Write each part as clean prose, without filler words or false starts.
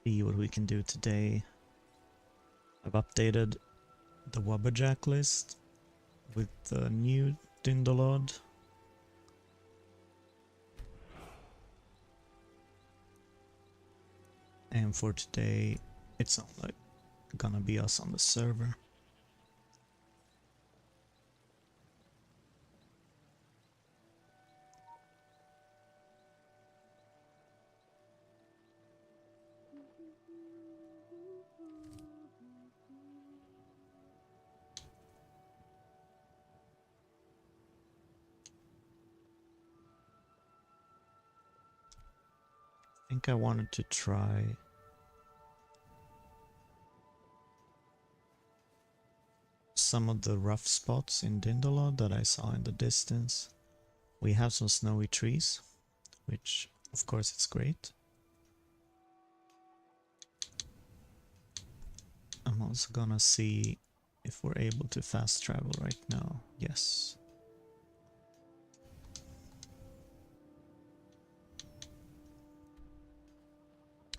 See what we can do today. I've updated the Wabbajack list with the new Dindalod. And for today, it's only gonna be us on the server. I think I wanted to try some of the rough spots in Dindalod that I saw in the distance. We have some snowy trees, which of course it's great. I'm also gonna see if we're able to fast travel right now. Yes.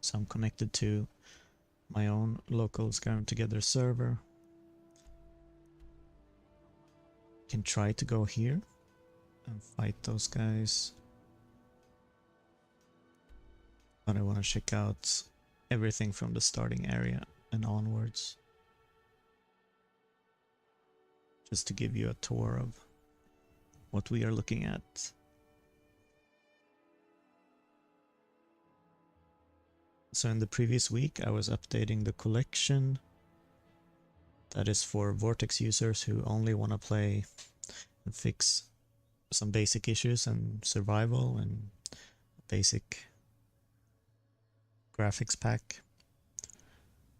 So I'm connected to my own local Skyrim Together server. Can try to go here and fight those guys. But I want to check out everything from the starting area and onwards. Just to give you a tour of what we are looking at. So in the previous week I was updating the collection. That is for Vortex users who only want to play and fix some basic issues and survival and basic graphics pack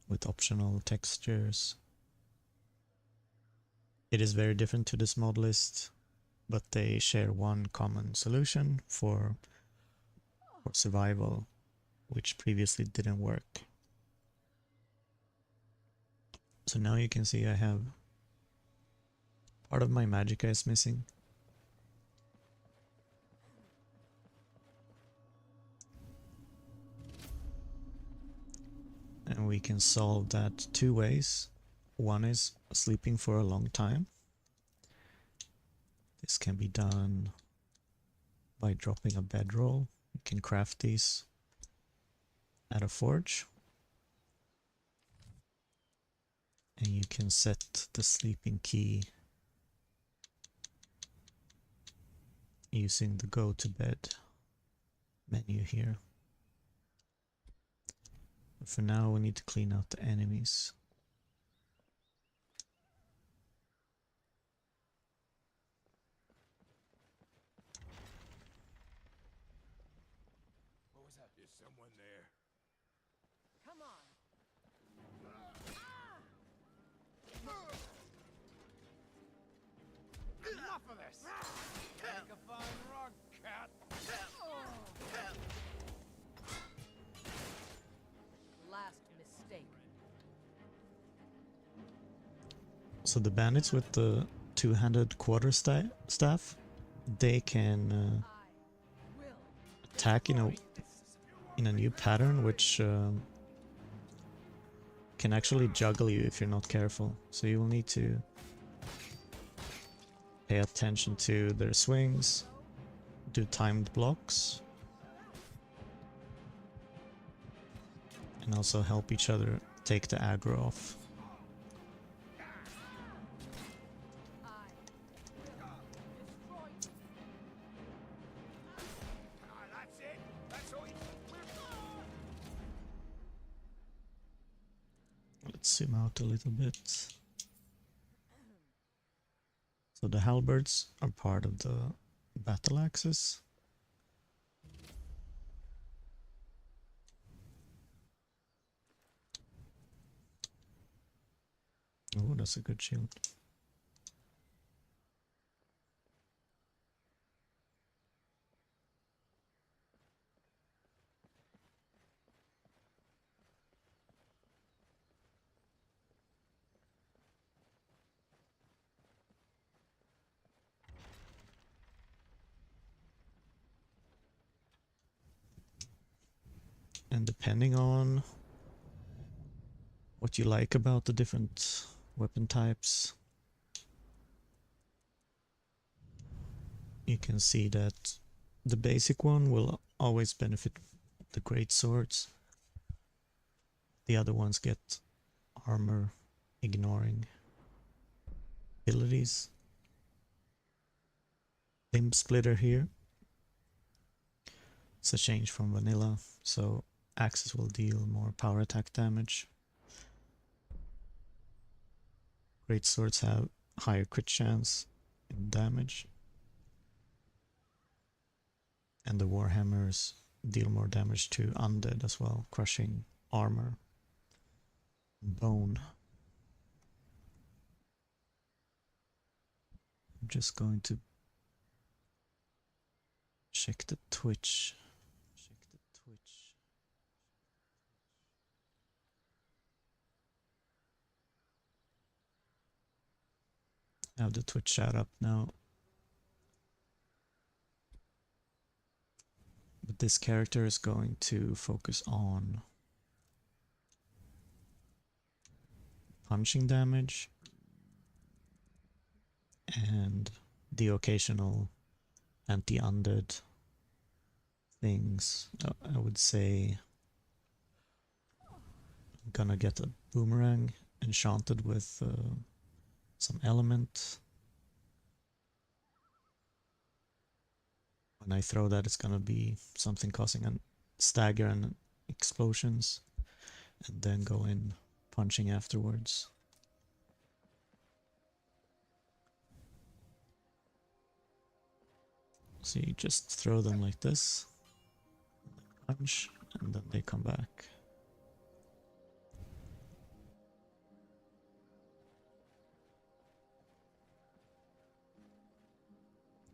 with optional textures. It is very different to this mod list, but they share one common solution for survival, which previously didn't work. So now you can see I have part of my magicka is missing. And we can solve that two ways. One is sleeping for a long time. This can be done by dropping a bedroll. You can craft these at a forge. And you can set the sleeping key using the go to bed menu here. But for now we need to clean out the enemies. What was that? Is someone there? Come on. Enough of this! Make a fine rug, cat! Last mistake. So the bandits with the two-handed quarterstaff, they can I will. attack in a new pattern, which can actually juggle you if you're not careful. So you will need to pay attention to their swings, do timed blocks, and also help each other take the aggro off. That's it! That's all you... Let's zoom out a little bit. So the halberds are part of the battle axes. Oh, that's a good shield. And depending on what you like about the different weapon types. You can see that the basic one will always benefit the great swords. The other ones get armor ignoring abilities. Limb splitter here. It's a change from vanilla, so axes will deal more power attack damage. Great swords have higher crit chance in damage. And the warhammers deal more damage to undead as well, crushing armor and bone. I'm just going to check the Twitch. I have the Twitch chat up now. But this character is going to focus on punching damage and the occasional anti-undead things. I would say I'm gonna get a boomerang enchanted with some element. When I throw that, it's gonna be something causing a stagger and explosions, and then go in punching afterwards. So you just throw them like this, punch, and then they come back.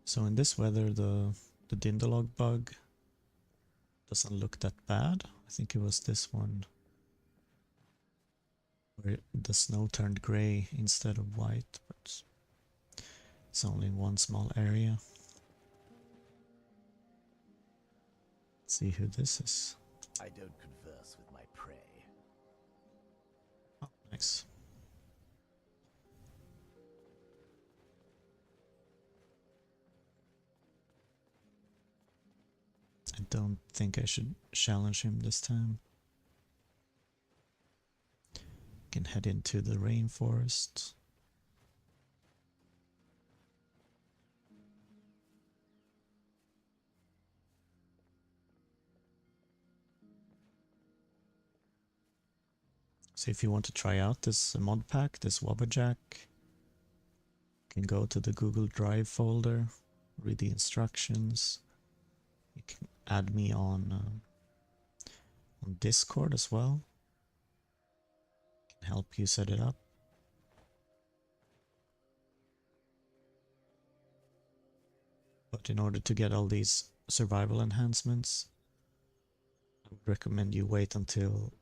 So in this weather, the Dindalog bug doesn't look that bad. I think it was this one where the snow turned gray instead of white, but it's only in one small area. Let's see who this is. I don't converse with my prey. Oh, nice. I don't think I should challenge him this time. Can head into the rainforest. So if you want to try out this mod pack, this Wabbajack, you can go to the Google Drive folder, read the instructions. You can add me on Discord as well. I can help you set it up. But in order to get all these survival enhancements, I would recommend you wait until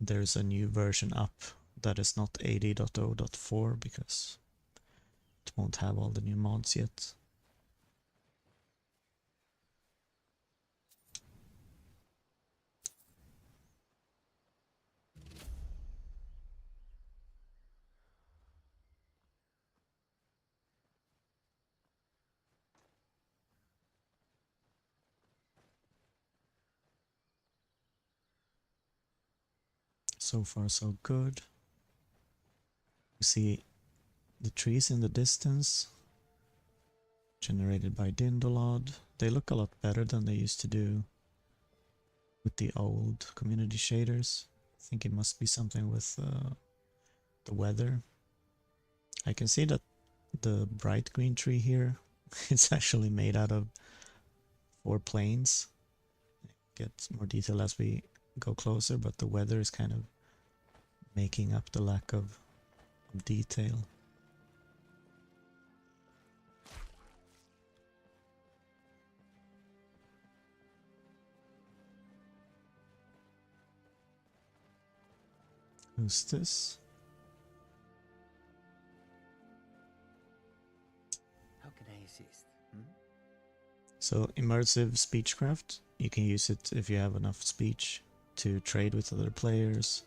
there's a new version up that is not 80.0.4 because it won't have all the new mods yet. So far so good. You see the trees in the distance generated by Dindolod. They look a lot better than they used to do with the old community shaders. I think it must be something with the weather. I can see that the bright green tree here is actually made out of 4 planes. Get more detail as we go closer, but the weather is kind of making up the lack of detail. Who's this? How can I assist? So immersive speechcraft, you can use it if you have enough speech to trade with other players,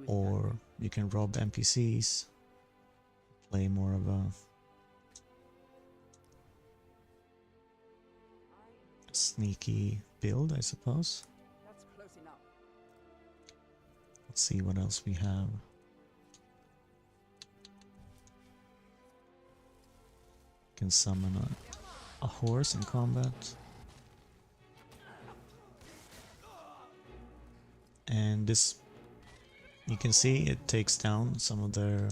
or you can rob NPCs, play more of a sneaky build, I suppose. That's close enough. Let's see what else we have. Can summon a horse in combat. And this, you can see it takes down some of their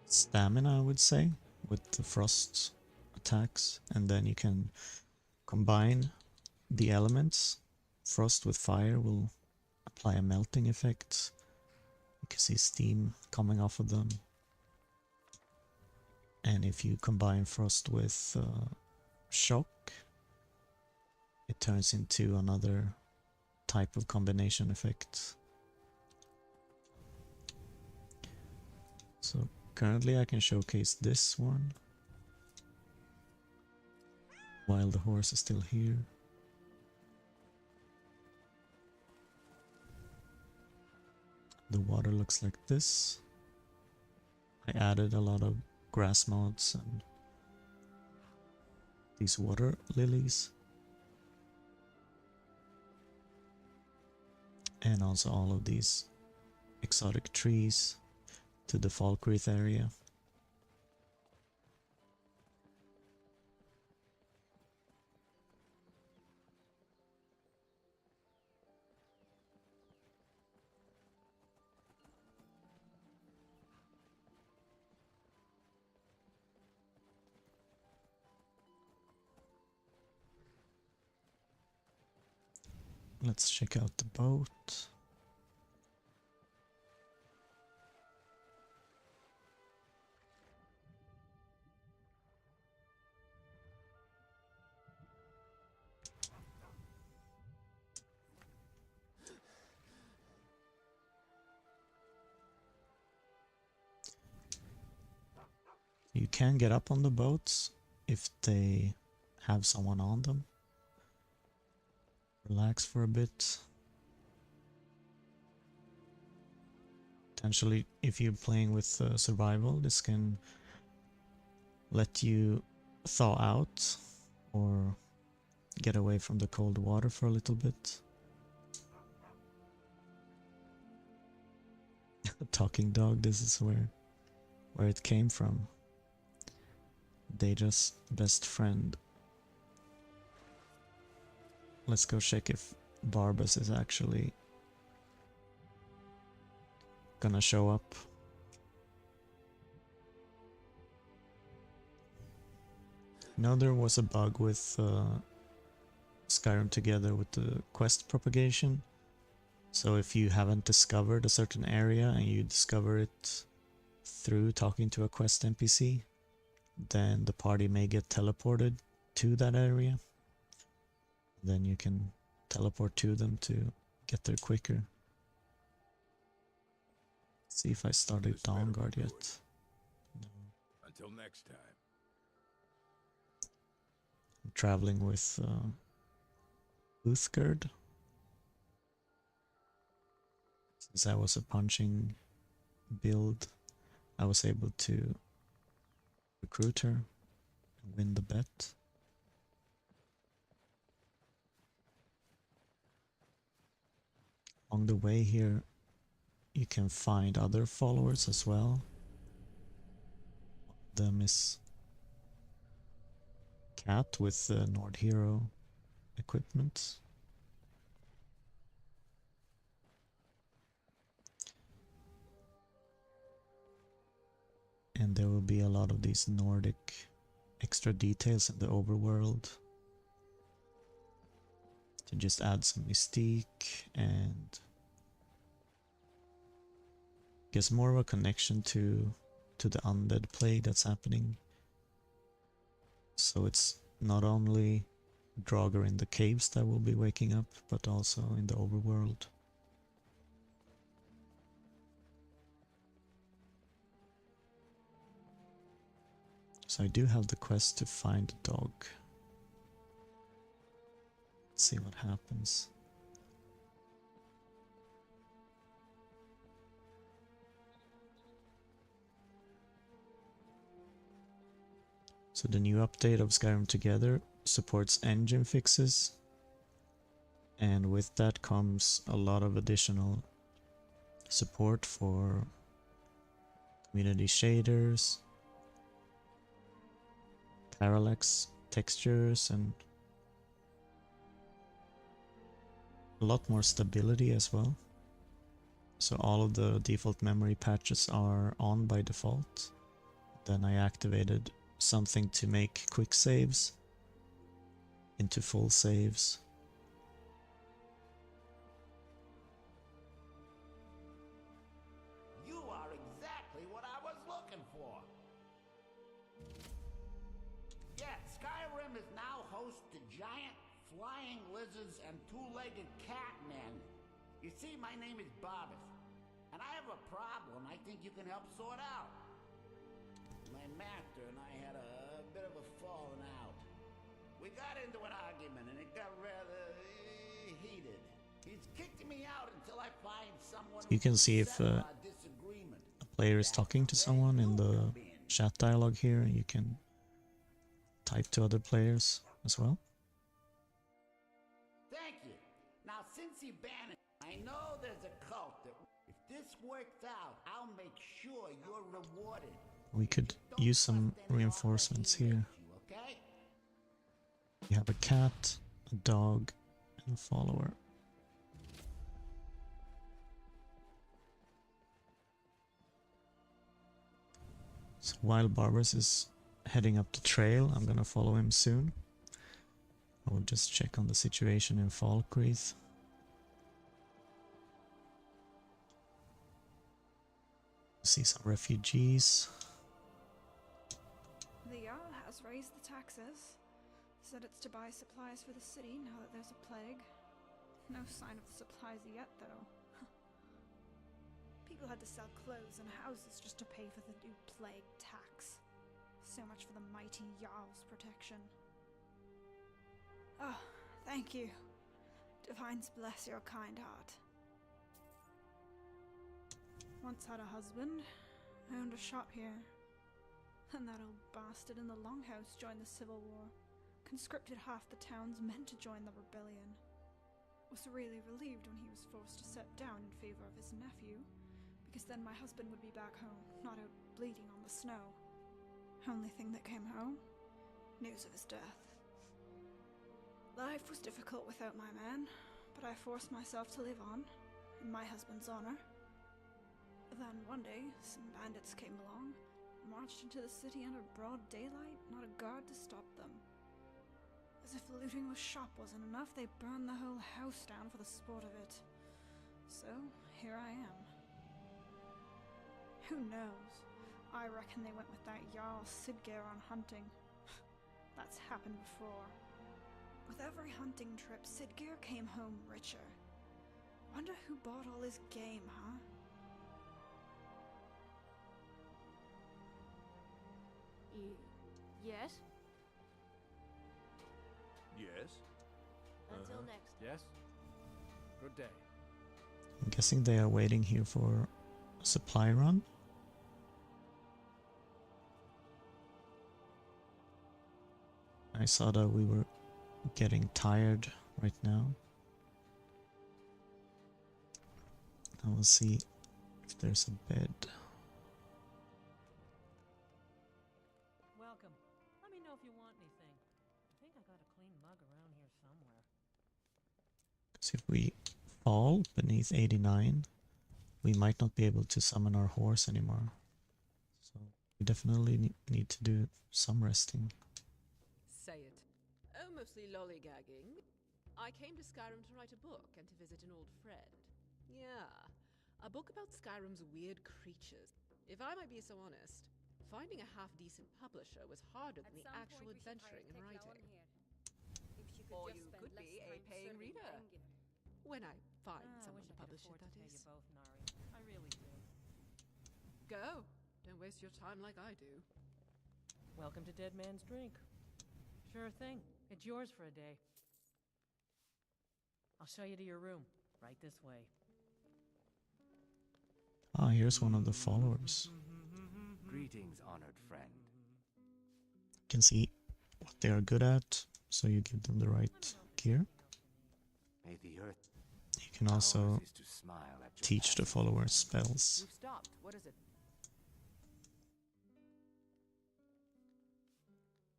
stamina, I would say, with the frost attacks. And then you can combine the elements. Frost with fire will apply a melting effect. You can see steam coming off of them. And if you combine frost with shock, it turns into another type of combination effect. So currently I can showcase this one while the horse is still here. The water looks like this. I added a lot of grass mods and these water lilies. And also all of these exotic trees to the Falkreath area. Let's check out the boat. You can get up on the boats if they have someone on them. Relax for a bit. Potentially, if you're playing with survival, this can let you thaw out or get away from the cold water for a little bit. Talking dog, this is where it came from. Deja's best friend. Let's go check if Barbas is actually gonna show up. Now there was a bug with Skyrim Together with the quest propagation. So if you haven't discovered a certain area and you discover it through talking to a quest NPC, then the party may get teleported to that area. Then you can teleport to them to get there quicker. See if I started Dawnguard yet. No. Until next time. I'm traveling with Uthgerd. Since I was a punching build, I was able to recruit her and win the bet. Along the way here, you can find other followers as well. One of them is Cat with the Nord Hero equipment. And there will be a lot of these Nordic extra details in the overworld to just add some mystique and gives more of a connection to the undead plague that's happening. So it's not only Draugr in the caves that will be waking up, but also in the overworld. So I do have the quest to find a dog. Let's see what happens. So the new update of Skyrim Together supports engine fixes, and with that comes a lot of additional support for community shaders, parallax textures, and a lot more stability as well. So all of the default memory patches are on by default. Then I activated something to make quick saves into full saves. You are exactly what I was looking for. Yeah, Skyrim is now host to giant flying lizards and two-legged cat men. You see, my name is Bobbis, and I have a problem I think you can help sort out. My master and I had a bit of a falling out. We got into an argument and it got rather heated. He's kicked me out until I find someone You can see if a player is talking to someone in the chat dialogue here, and you can type to other players as well. Thank you. Now, since he banned it, I know there's a cult that if this works out, I'll make sure you're rewarded. We could use some reinforcements here. Okay? We have a cat, a dog, and a follower. So while Barbas is heading up the trail, I'm gonna follow him soon. I will just check on the situation in Falkreath. See some refugees. The Jarl has raised the taxes. Said it's to buy supplies for the city now that there's a plague. No sign of the supplies yet, though. People had to sell clothes and houses just to pay for the new plague tax. So much for the mighty Jarl's protection. Oh, thank you. Divines bless your kind heart. Once had a husband. I owned a shop here. And that old bastard in the Longhouse joined the Civil War. Conscripted half the town's men to join the rebellion. Was really relieved when he was forced to step down in favor of his nephew, because then my husband would be back home, not out bleeding on the snow. Only thing that came home? News of his death. Life was difficult without my man, but I forced myself to live on, in my husband's honor. Then one day, some bandits came along, marched into the city under broad daylight, not a guard to stop them. As if looting the shop wasn't enough, they burned the whole house down for the sport of it. So, here I am. Who knows? I reckon they went with that Jarl Sidgeir on hunting. That's happened before. With every hunting trip, Sidgeir came home richer. Wonder who bought all his game, huh? Yes? Yes? Until next. Yes? Good day. I'm guessing they are waiting here for a supply run. I saw that we were getting tired right now. I will see if there's a bed. Welcome. Let me know if you want anything. I think I got a clean mug around here somewhere. Because if we fall beneath 89, we might not be able to summon our horse anymore. So we definitely need to do some resting. Say it. Oh, mostly lollygagging. I came to Skyrim to write a book and to visit an old friend. Yeah, a book about Skyrim's weird creatures. If I might be so honest, finding a half-decent publisher was harder than the actual adventuring and writing. Or you could be a paying reader. When I find someone to publish it, that is. Both, Nari. I really do. Go. Don't waste your time like I do. Welcome to Dead Man's Drink. Sure thing. It's yours for a day. I'll show you to your room. Right this way. Ah, here's one of the followers. Greetings, honored friend. You can see what they are good at, so you give them the right gear. May the earth You can also ours is to smile at your teach the passing. followers spells. We've stopped. What is it?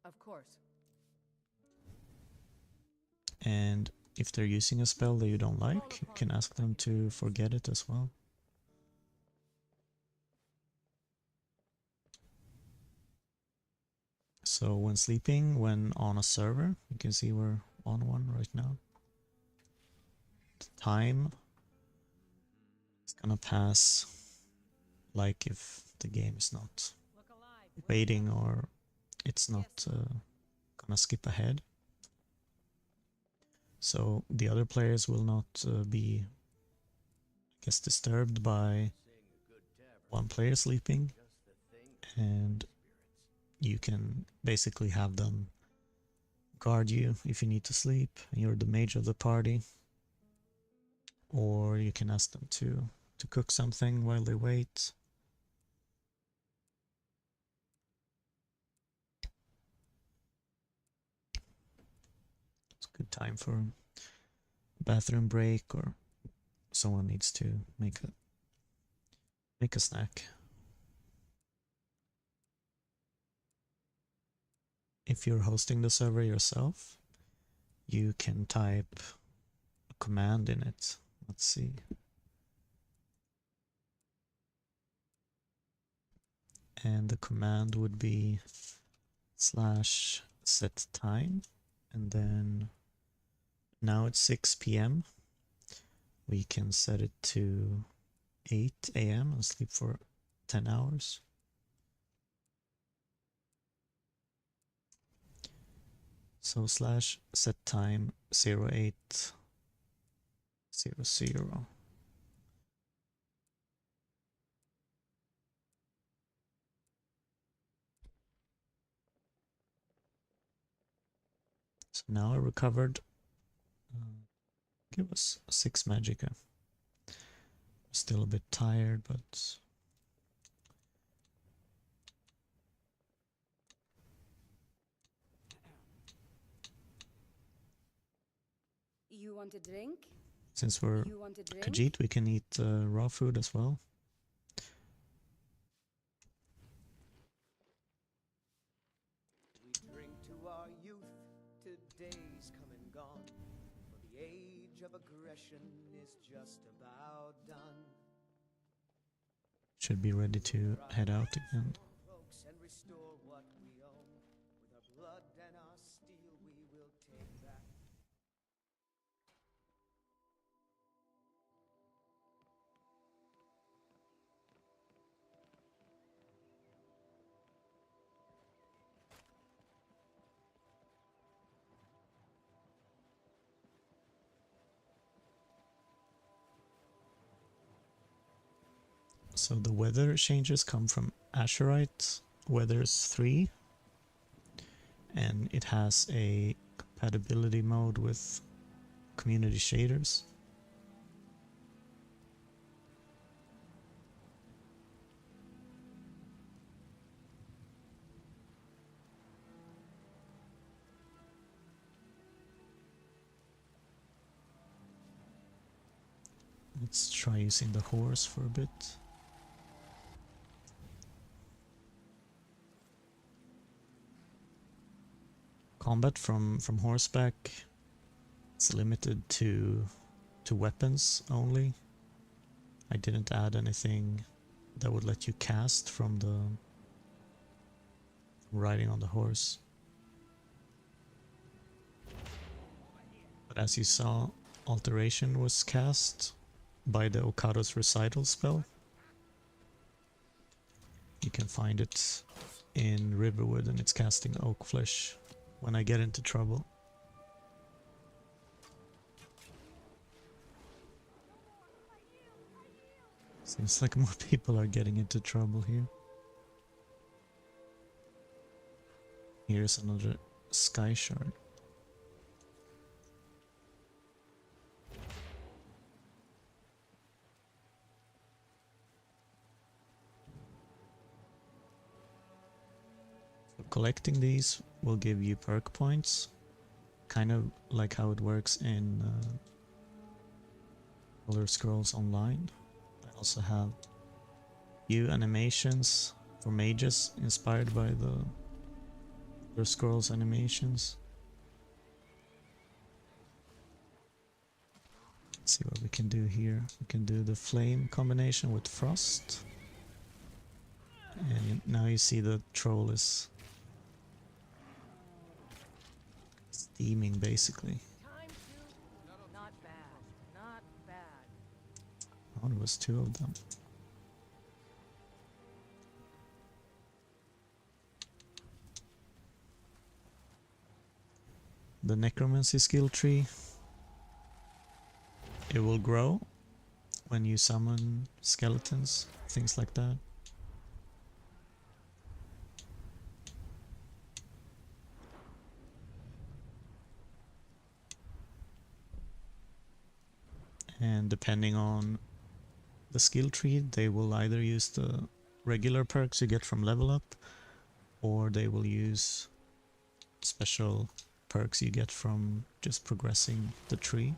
Of course. And if they're using a spell that you don't like, you can ask them to forget it as well. So when sleeping, when on a server, you can see we're on one right now. The time is gonna pass like if the game is not Look alive. waiting or it's not gonna skip ahead. So the other players will not be, I guess, disturbed by one player sleeping, and you can basically have them guard you if you need to sleep and you're the mage of the party, or you can ask them to cook something while they wait. It's a good time for a bathroom break, or someone needs to make a snack. If you're hosting the server yourself, you can type a command in it. Let's see. And the command would be /set time, and then now it's 6 p.m. We can set it to 8 a.m. and sleep for 10 hours. So /set time 0800. So now I recovered. Give us 6 magicka. Still a bit tired, but You want a drink? since we're You want a drink? Khajiit, we can eat raw food as well. We drink to our youth, to days come and gone. For the age of aggression is just about done. Should be ready to head out again. Folks, and restore what we own. With our blood and our steel, we will take back. So the weather changes come from Asherite Weathers 3, and it has a compatibility mode with community shaders. Let's try using the horse for a bit. Combat from horseback, it's limited to weapons only. I didn't add anything that would let you cast from riding on the horse. But as you saw, Alteration was cast by the Okado's Recital spell. You can find it in Riverwood, and it's casting Oak Flesh when I get into trouble. Seems like more people are getting into trouble here. Here's another sky shard. So collecting these will give you perk points, kind of like how it works in Elder Scrolls Online. I also have few animations for mages inspired by the Elder Scrolls animations. Let's see what we can do here. We can do the flame combination with frost. And now you see the troll is steaming basically. Time to... Not bad. Not bad. Oh, there was two of them. The necromancy skill tree, it will grow when you summon skeletons, things like that. And depending on the skill tree, they will either use the regular perks you get from level up, or they will use special perks you get from just progressing the tree.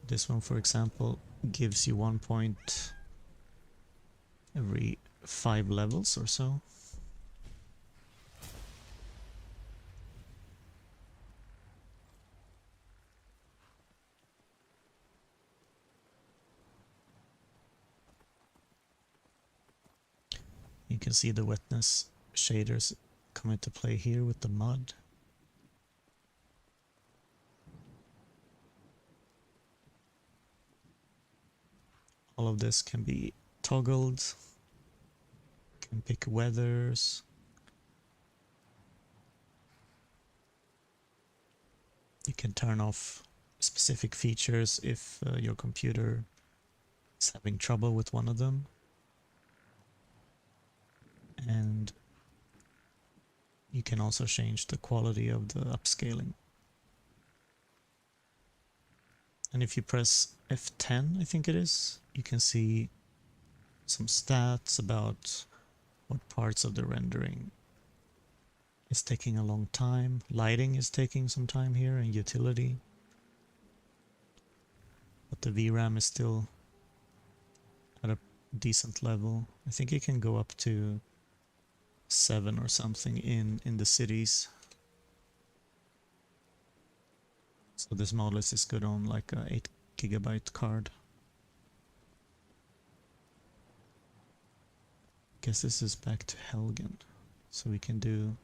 This one, for example, gives you 1 point every 5 levels or so. You can see the wetness shaders come into play here with the mud. All of this can be toggled, can pick weathers. You can turn off specific features if your computer is having trouble with one of them. And you can also change the quality of the upscaling. And if you press F10, I think it is, you can see some stats about what parts of the rendering is taking a long time. Lighting is taking some time here, and utility. But the VRAM is still at a decent level. I think it can go up to 7 or something in the cities. So this modlist is good on like a 8 GB card. Guess this is back to Helgen, so we can do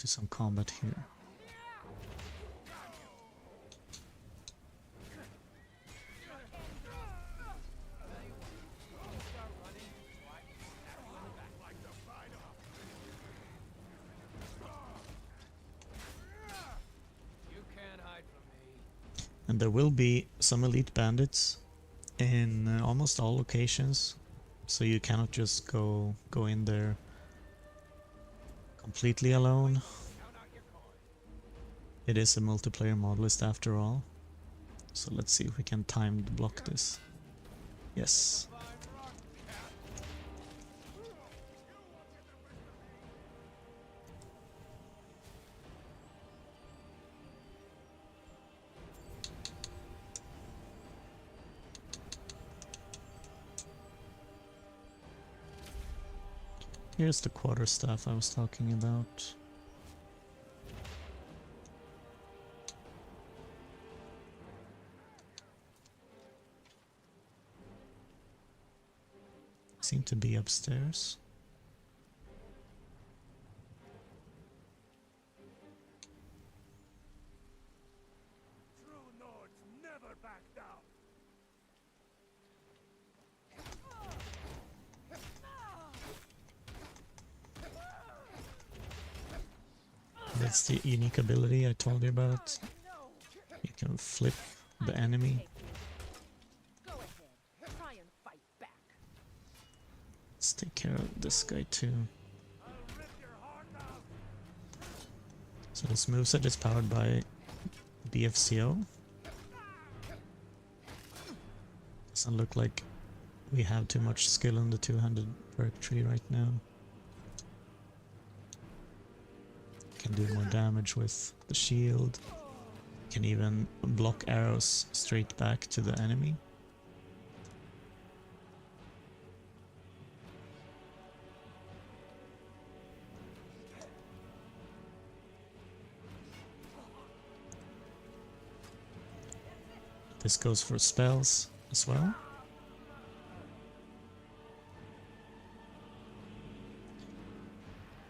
some combat here. And there will be some elite bandits in almost all locations, so you cannot just go in there completely alone. It is a multiplayer modlist after all, so let's see if we can time block this. Yes. Here's the quarterstaff I was talking about. Seem to be upstairs. True Nords never back down. That's the unique ability I told you about. You can flip the enemy. Go ahead. Let's take care of this guy too. So this moveset is powered by BFCO. Doesn't look like we have too much skill on the two-handed perk tree right now. Can do more damage with the shield. Can even block arrows straight back to the enemy. This goes for spells as well.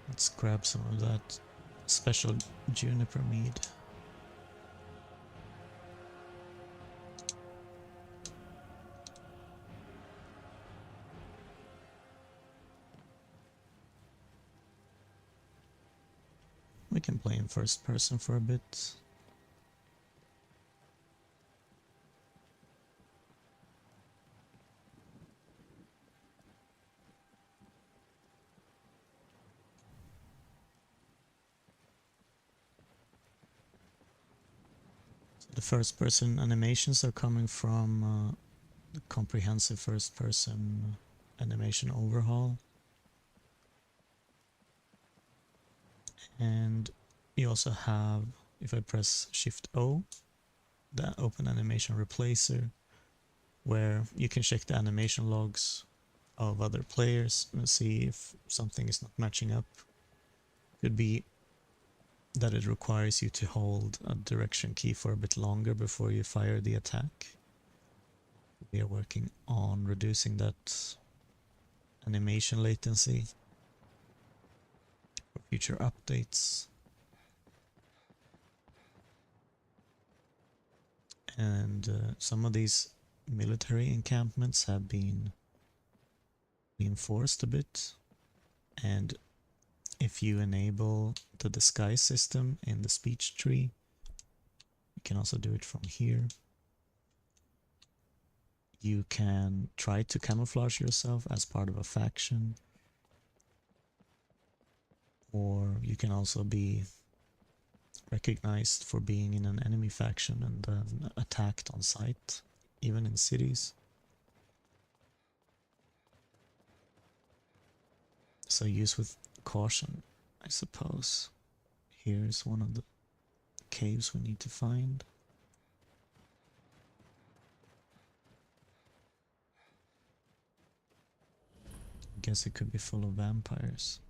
Let's grab some of that special juniper mead. We can play in first person for a bit. The first person animations are coming from the comprehensive first person animation overhaul. And you also have, if I press Shift O, the open animation replacer, where you can check the animation logs of other players and see if something is not matching up. Could be that it requires you to hold a direction key for a bit longer before you fire the attack. We are working on reducing that animation latency for future updates. And some of these military encampments have been reinforced a bit, and if you enable the disguise system in the speech tree, you can also do it from here. You can try to camouflage yourself as part of a faction, or you can also be recognized for being in an enemy faction and then attacked on sight, even in cities. So use with caution, I suppose. Here's one of the caves we need to find. I guess it could be full of vampires.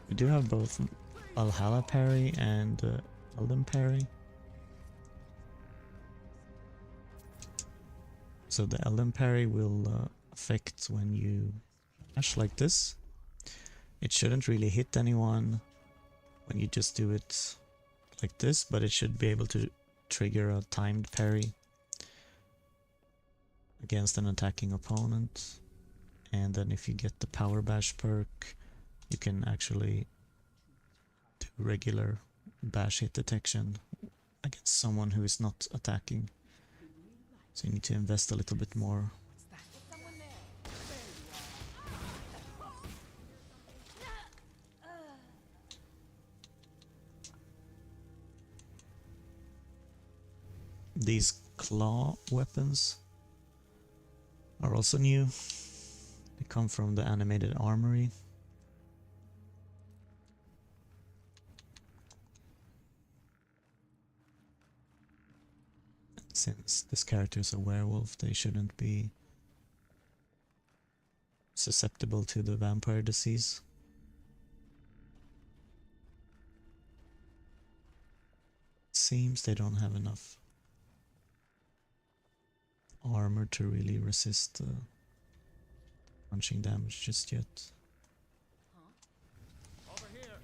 We do have both Valhalla parry and Elden parry. So the Elden parry will affect when you dash like this. It shouldn't really hit anyone when you just do it like this, but it should be able to trigger a timed parry against an attacking opponent. And then if you get the power bash perk, you can actually do regular bash hit detection against someone who is not attacking. So you need to invest a little bit more. These claw weapons are also new. They come from the animated armory. Since this character is a werewolf, they shouldn't be susceptible to the vampire disease. Seems they don't have enough armor to really resist punching damage just yet. Over here.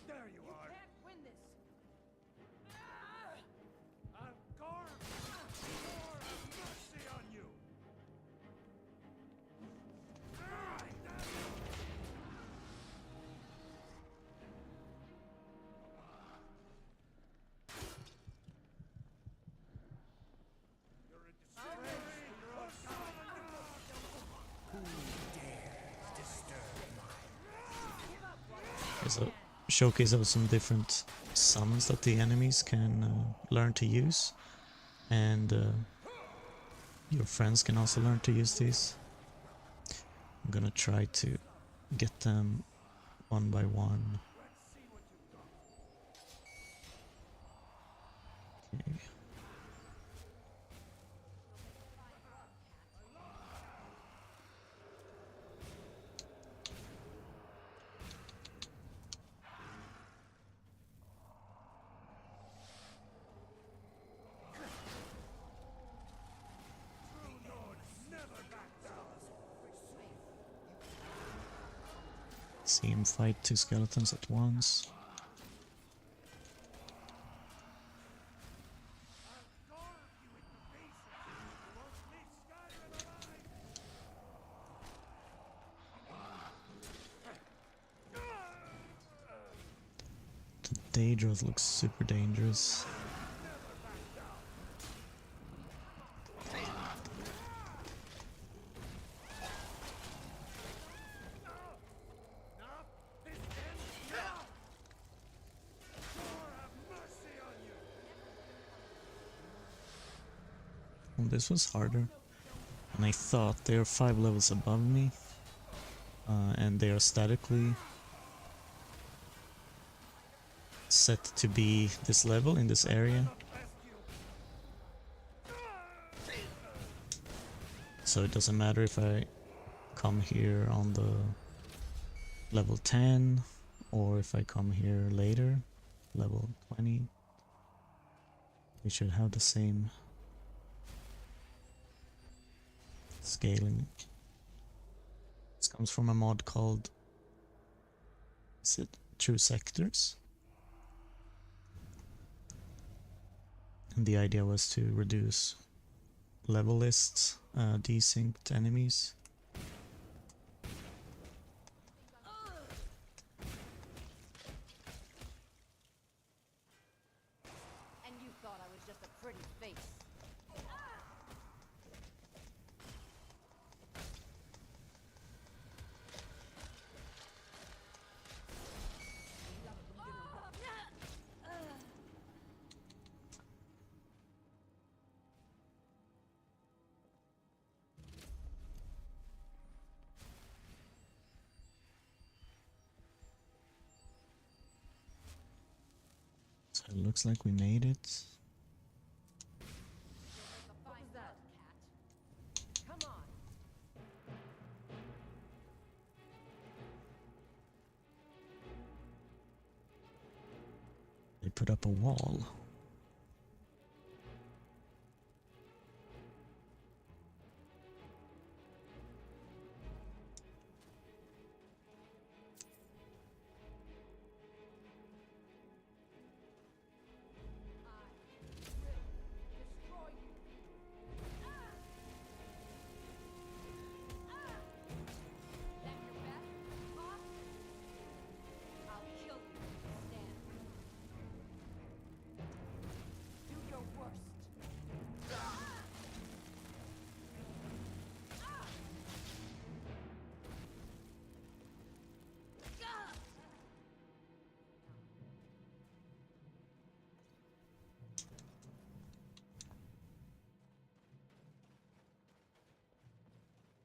There you are. Can't win this. Garm! Lord have mercy on you! You're a disintegrating There's a showcase of some different summons that the enemies can learn to use, and your friends can also learn to use these. I'm gonna try to get them one by one. Okay. See him fight two skeletons at once. The Daedroth looks super dangerous. Well, this was harder, and I thought they are 5 levels above me, and they are statically set to be this level in this area. So it doesn't matter if I come here on the level 10 or if I come here later, level 20. We should have the same scaling. This comes from a mod called, is it True Sectors? And the idea was to reduce level lists, desynced enemies. And you thought I was just a pretty face. So it looks like we made it. What was that, cat? Come on. They put up a wall.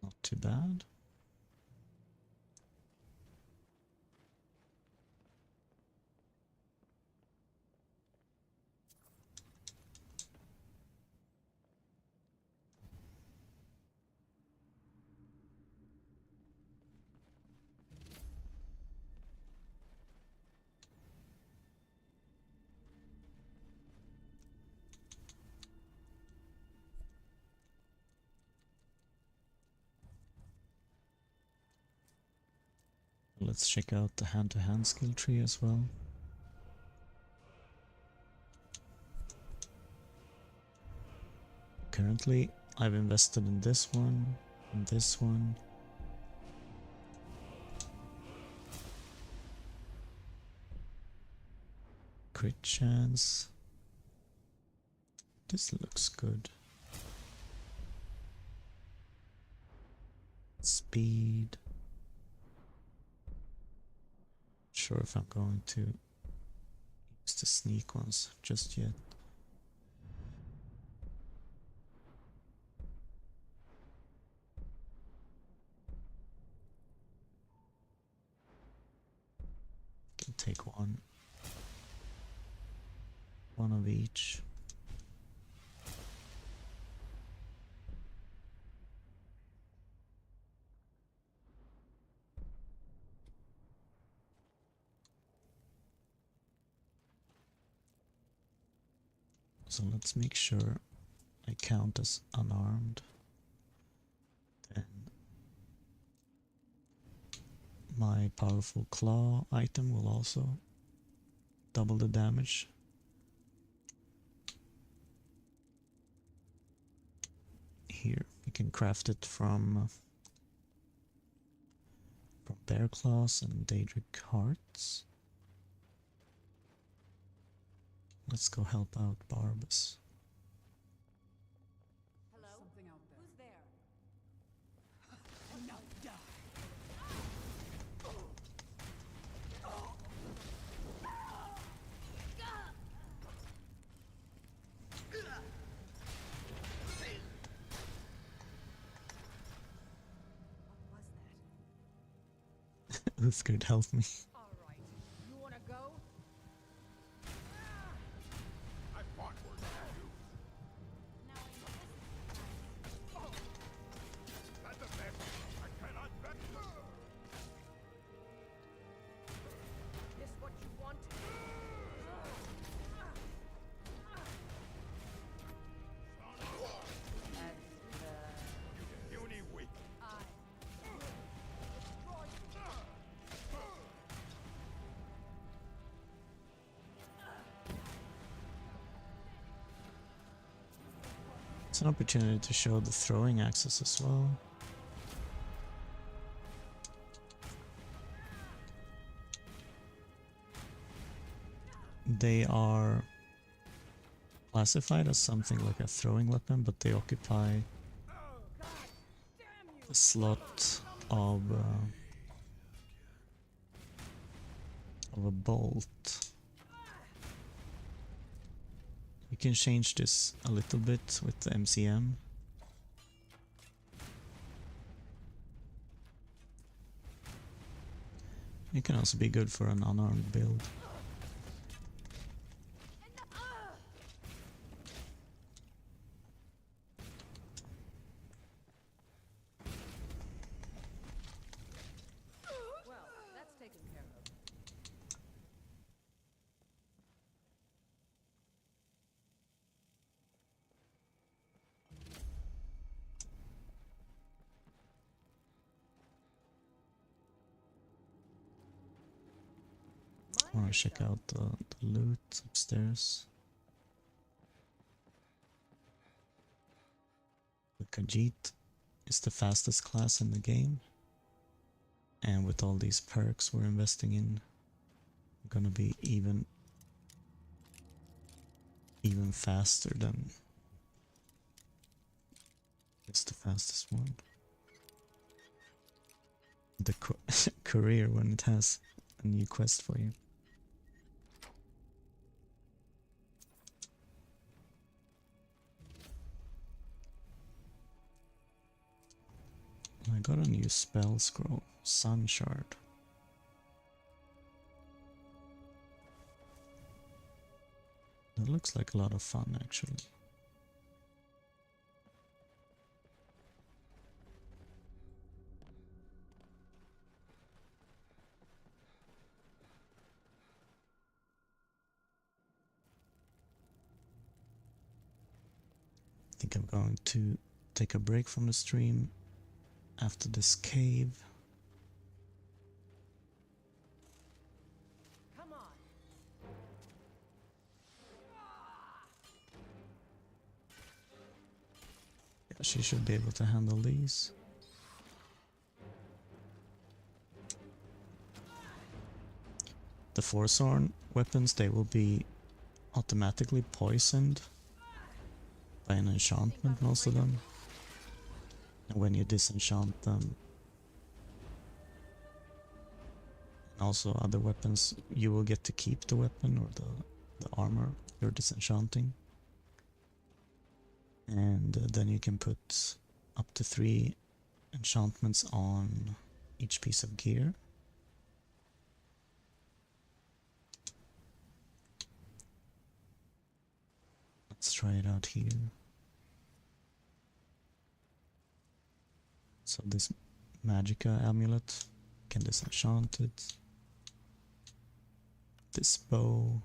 Not too bad. Let's check out the hand-to-hand skill tree as well. Currently, I've invested in this one, and this one. Crit chance. This looks good. Speed. Sure if I'm going to use the sneak ones just yet. Can take one of each. So let's make sure I count as unarmed. Then my powerful claw item will also double the damage. Here, you can craft it from bear claws and Daedric hearts. Let's go help out Barbas. Hello? Something out there. Who's there? And now die. Uthgard, help me. All right. You wanna go? I fought worse than you. Now I know That's a mess. I cannot back. this what you want. Puny weak. It's an opportunity to show the throwing axes as well. They are classified as something like a throwing weapon, but they occupy a slot of a bolt. You can change this a little bit with the MCM. It can also be good for an unarmed build. Well, that's taken care of. I want to check out the loot upstairs. The Khajiit is the fastest class in the game. And with all these perks we're investing in, we're gonna be even faster than it's the fastest one. The career when it has a new quest for you. I got a new spell scroll, Sun Shard. That looks like a lot of fun actually. I think I'm going to take a break from the stream after this cave. she should be able to handle these. The Forthorn weapons, they will be automatically poisoned by an enchantment, most of them. And when you disenchant them, and also other weapons, you will get to keep the weapon or the armor you're disenchanting. And then you can put up to 3 enchantments on each piece of gear. Let's try it out here. So this Magica amulet, can disenchant it. This bow.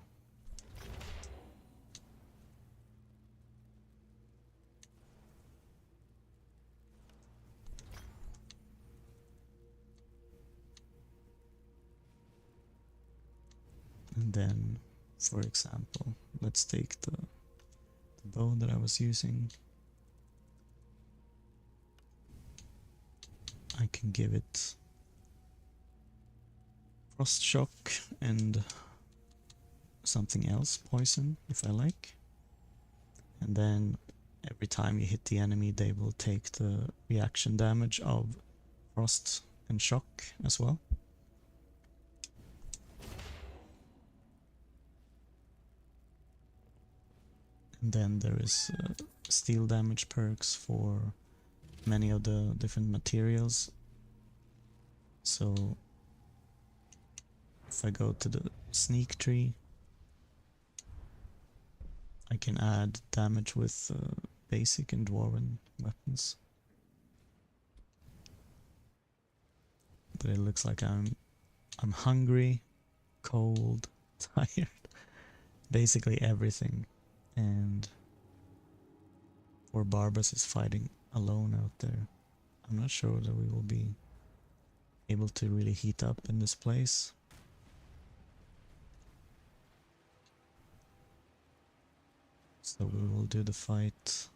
And then, for example, let's take the bow that I was using. I can give it frost shock and something else, poison, if I like. And then every time you hit the enemy, they will take the reaction damage of frost and shock as well. And then there is steel damage perks for many of the different materials. So if I go to the sneak tree, I can add damage with basic and dwarven weapons. But it looks like I'm hungry, cold, tired, basically everything. And poor Barbas is fighting alone out there. I'm not sure that we will be able to really heat up in this place. So we will do the fight.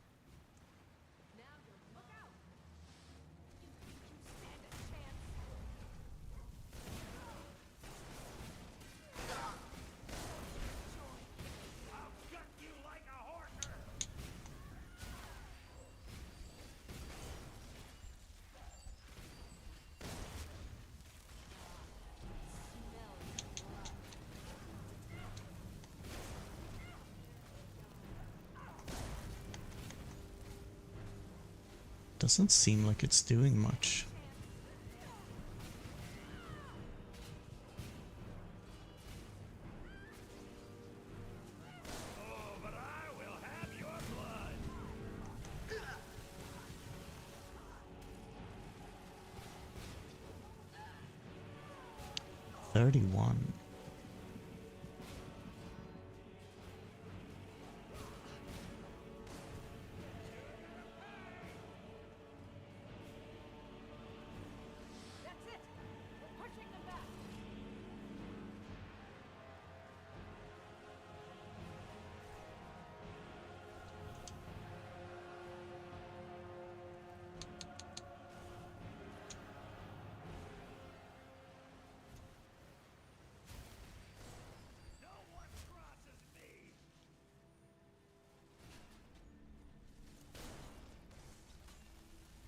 Doesn't seem like it's doing much. Oh, but I will have your blood. 31. That's it! We're pushing them back! No one crosses me.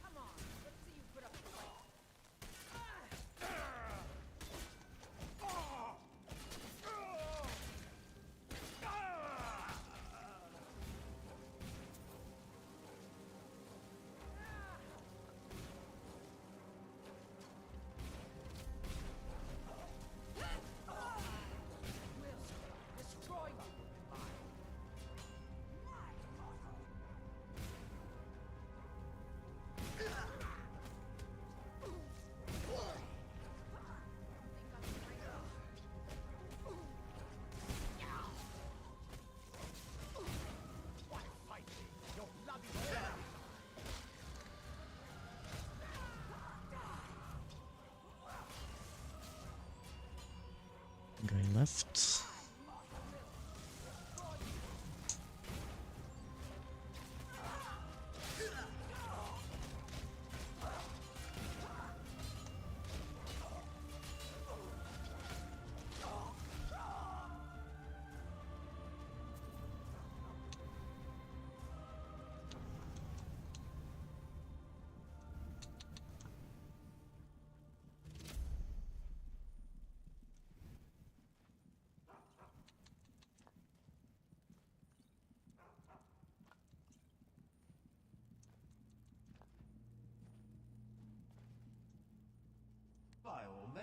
Come on, let's see you put up a fight. We'll destroy you. Guy left.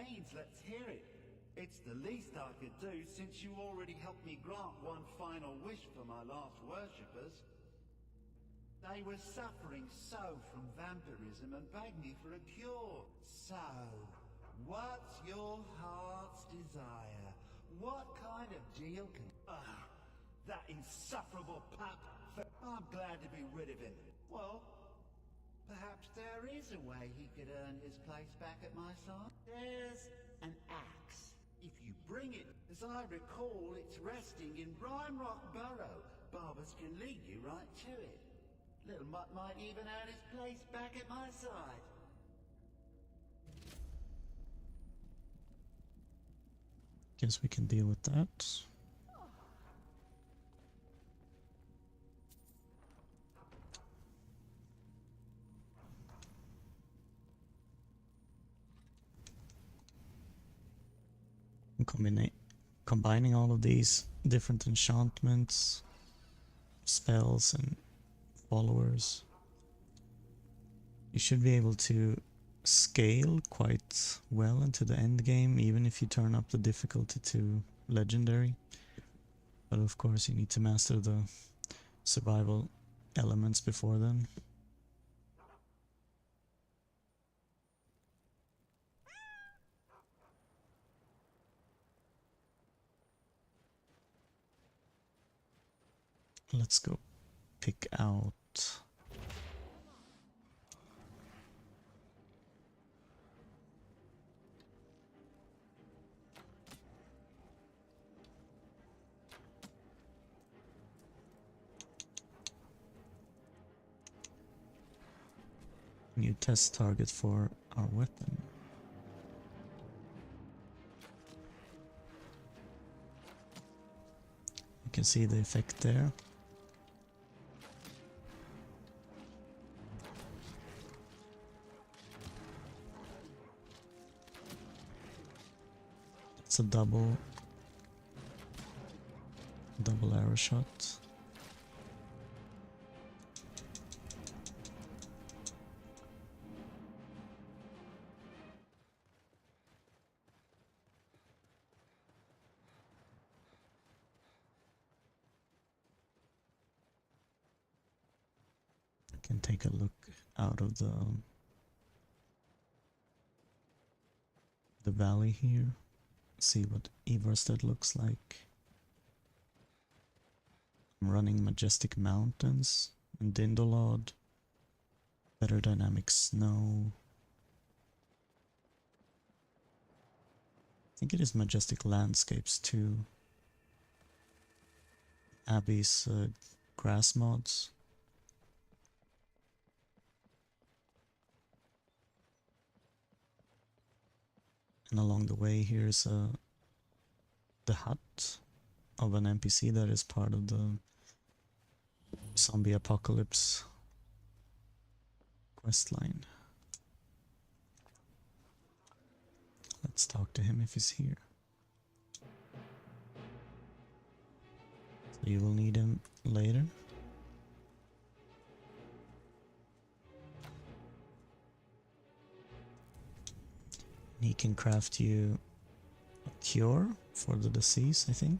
means, let's hear it. It's the least I could do since you already helped me grant one final wish for my last worshippers. They were suffering so from vampirism and begged me for a cure. So, what's your heart's desire? What kind of deal can... that insufferable pup! I'm glad to be rid of him. Well, perhaps there is a way he could earn his place back at my side. There's an axe. If you bring it, as I recall, it's resting in Rhymerock Burrow. Barbers can lead you right to it. Little Mutt might even earn his place back at my side. Guess we can deal with that. Combining all of these different enchantments, spells, and followers, you should be able to scale quite well into the end game, even if you turn up the difficulty to legendary. But of course you need to master the survival elements before then. Let's go pick out new test target for our weapon. You can see the effect there. It's a double arrow shot. I can take a look out of the valley here. See what Everstead looks like. I'm running Majestic Mountains and Dindolod. Better Dynamic Snow. I think it is Majestic Landscapes too. Abby's grass mods. And along the way here's the hut of an NPC that is part of the zombie apocalypse questline. Let's talk to him if he's here. So you will need him later. He can craft you a cure for the disease, I think.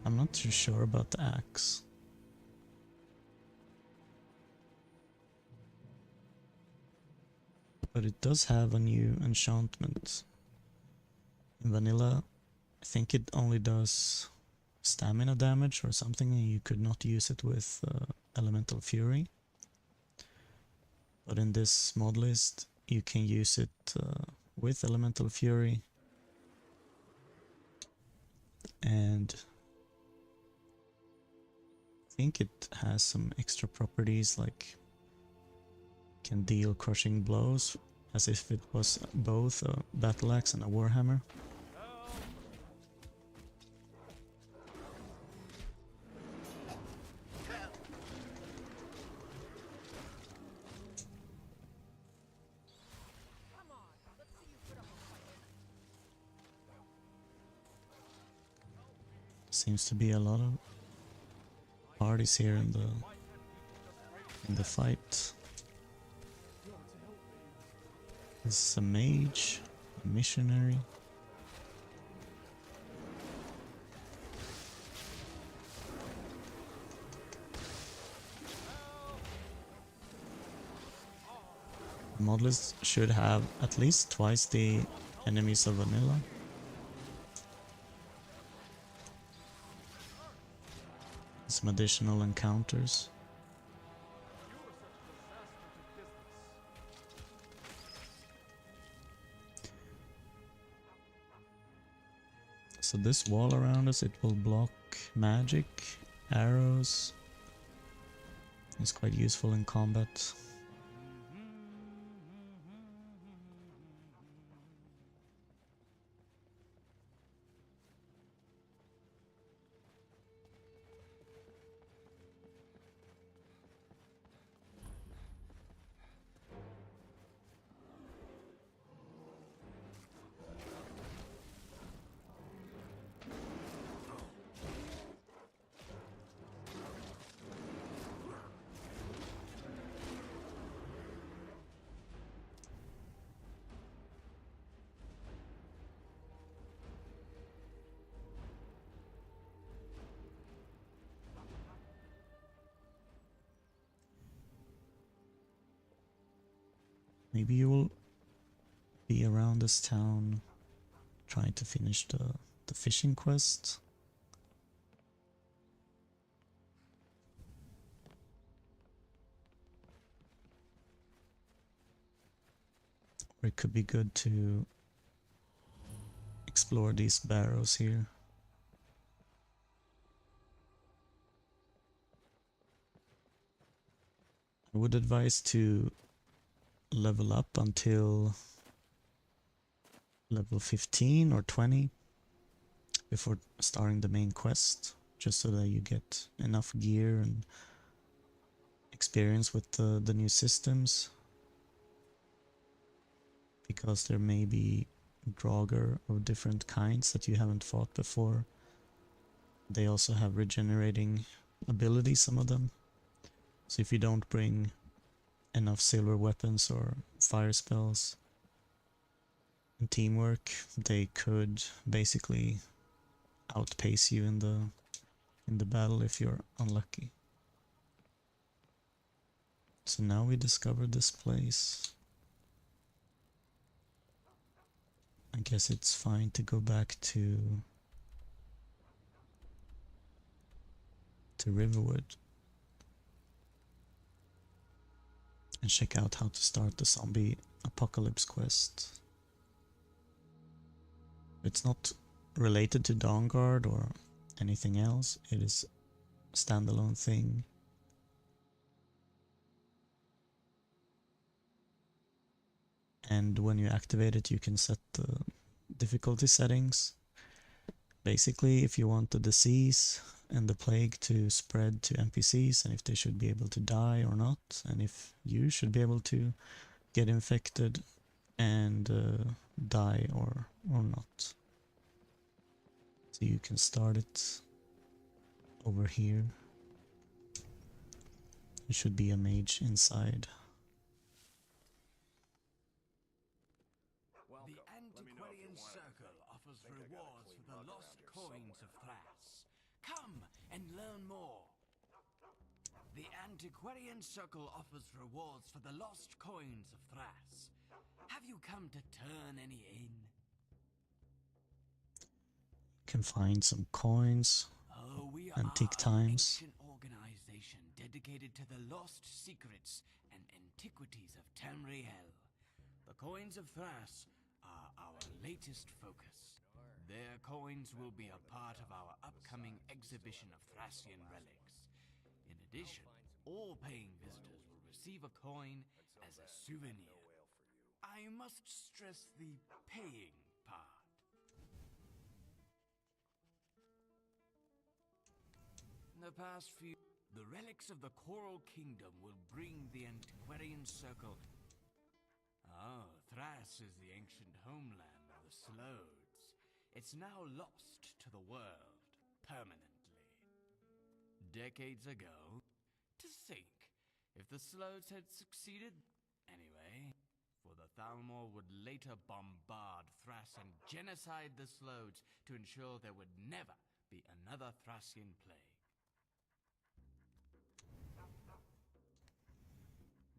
I'm not too sure about the axe. But it does have a new enchantment. In vanilla, I think it only does stamina damage or something, and you could not use it with Elemental Fury. But in this mod list, you can use it with Elemental Fury. And I think it has some extra properties, like can deal crushing blows as if it was both a battle axe and a warhammer. Seems to be a lot of parties here in the fight. This is a mage, a missionary. Modlist should have at least twice the enemies of vanilla. Some additional encounters. So this wall around us, it will block magic, arrows. It's quite useful in combat. Maybe you will be around this town trying to finish the fishing quest. Or it could be good to explore these barrows here. I would advise to level up until level 15 or 20 before starting the main quest, just so that you get enough gear and experience with the new systems, because there may be Draugr of different kinds that you haven't fought before. They also have regenerating abilities, some of them. So if you don't bring enough silver weapons or fire spells and teamwork, they could basically outpace you in the battle if you're unlucky. So now we discovered this place. I guess it's fine to go back to Riverwood and check out how to start the zombie apocalypse quest. It's not related to Dawnguard or anything else, it is a standalone thing. And when you activate it, you can set the difficulty settings. Basically, if you want the disease and the plague to spread to NPCs, and if they should be able to die or not, and if you should be able to get infected and die or not. So you can start it over here. There should be a mage inside. The Antiquarian Circle offers rewards for the lost coins of Thras. Come and learn more. The Antiquarian Circle offers rewards for the lost coins of Thras. Have you come to turn any in? Can find some coins, We antique are times. an ancient organization dedicated to the lost secrets and antiquities of Tamriel. The coins of Thras are our latest focus. Their coins will be a part of our upcoming exhibition of Thracian relics. In addition, all paying visitors will receive a coin as a souvenir. I must stress the paying part. In the past few, the relics of the Coral Kingdom will bring the Antiquarian Circle. Oh, Thras is the ancient homeland of the Slodes. It's now lost to the world. permanently. Decades ago, to think, if the Slodes had succeeded anyway, for the Thalmor would later bombard Thrass and genocide the Slodes to ensure there would never be another Thrassian plague.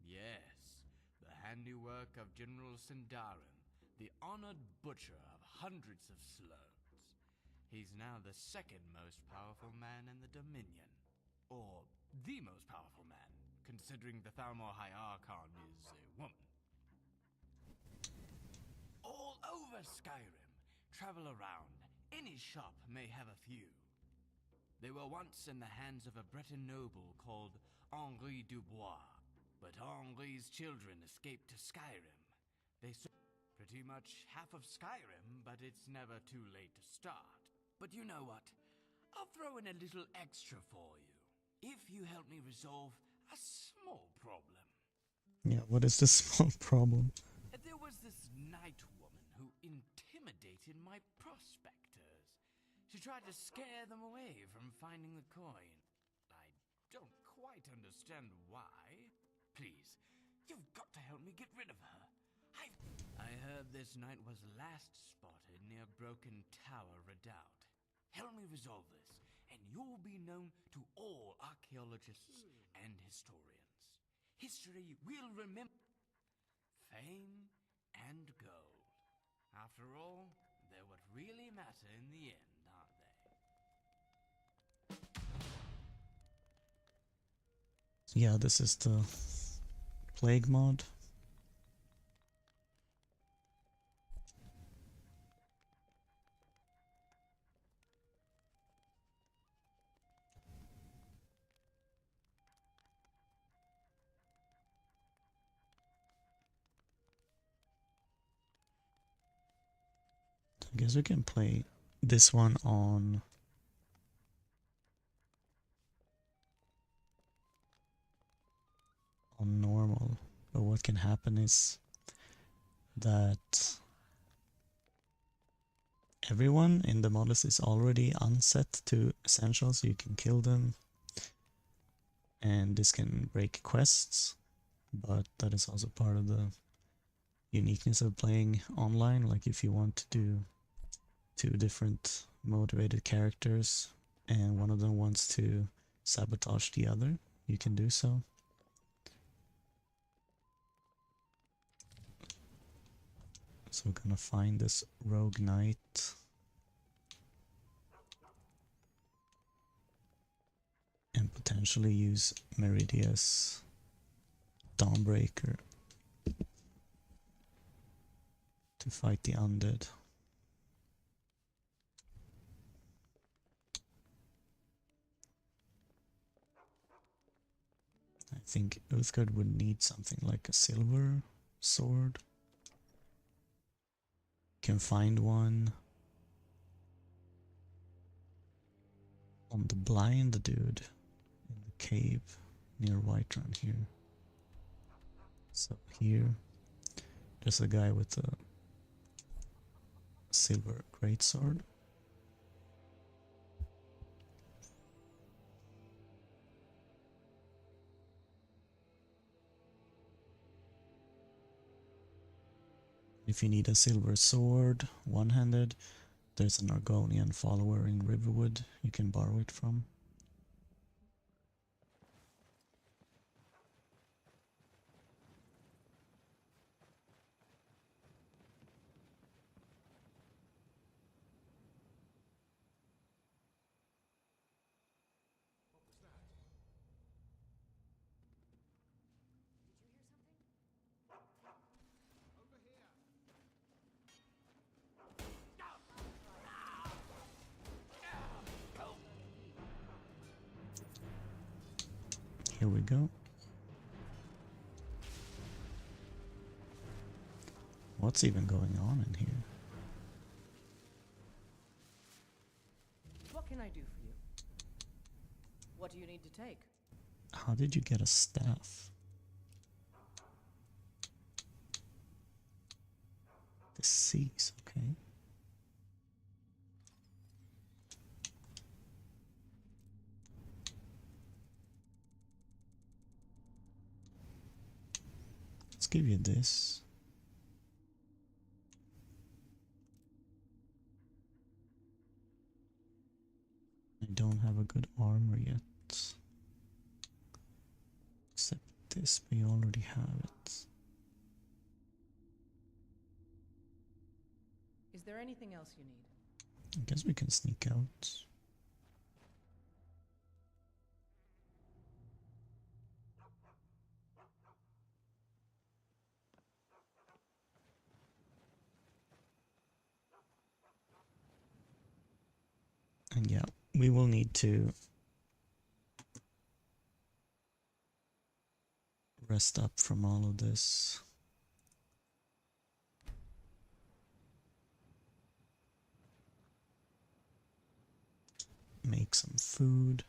Yes, the handiwork of General Sindarin, the honored butcher of hundreds of Slodes. He's now the second most powerful man in the Dominion. Or the most powerful man, considering the Thalmor High Archon is a woman. All over Skyrim, travel around, any shop may have a few. They were once in the hands of a Breton noble called Henri Dubois, but Henri's children escaped to Skyrim. They pretty much half of Skyrim, but it's never too late to start. But you know what? I'll throw in a little extra for you, if you help me resolve a small problem. Yeah, what is the small problem? There was this night woman who intimidated my prospectors. She tried to scare them away from finding the coin. I don't quite understand why. Please, you've got to help me get rid of her. I heard this night was last spotted near Broken Tower Redoubt. Help me resolve this, and you'll be known to all archaeologists and historians. History will remember fame and gold. After all, they're what really matter in the end, aren't they? Yeah, this is the plague mod. I guess we can play this one on normal, but what can happen is that everyone in the modlist is already unset to essential, so you can kill them, and this can break quests, but that is also part of the uniqueness of playing online. Like if you want to do 2 different motivated characters and one of them wants to sabotage the other, you can do so. So we're gonna find this rogue knight and potentially use Meridia's Dawnbreaker to fight the undead. I think Uthgard would need something like a silver sword. Can find one on the blind dude in the cave near Whiterun here. So here there's a guy with a silver greatsword. If you need a silver sword, one-handed, there's an Argonian follower in Riverwood you can borrow it from. Here we go. What's even going on in here? What can I do for you? What do you need to take? How did you get a staff? The seas, okay. give you this. I don't have a good armor yet. Except this, we already have it. Is there anything else you need? I guess we can sneak out. And yeah, we will need to rest up from all of this. Make some food.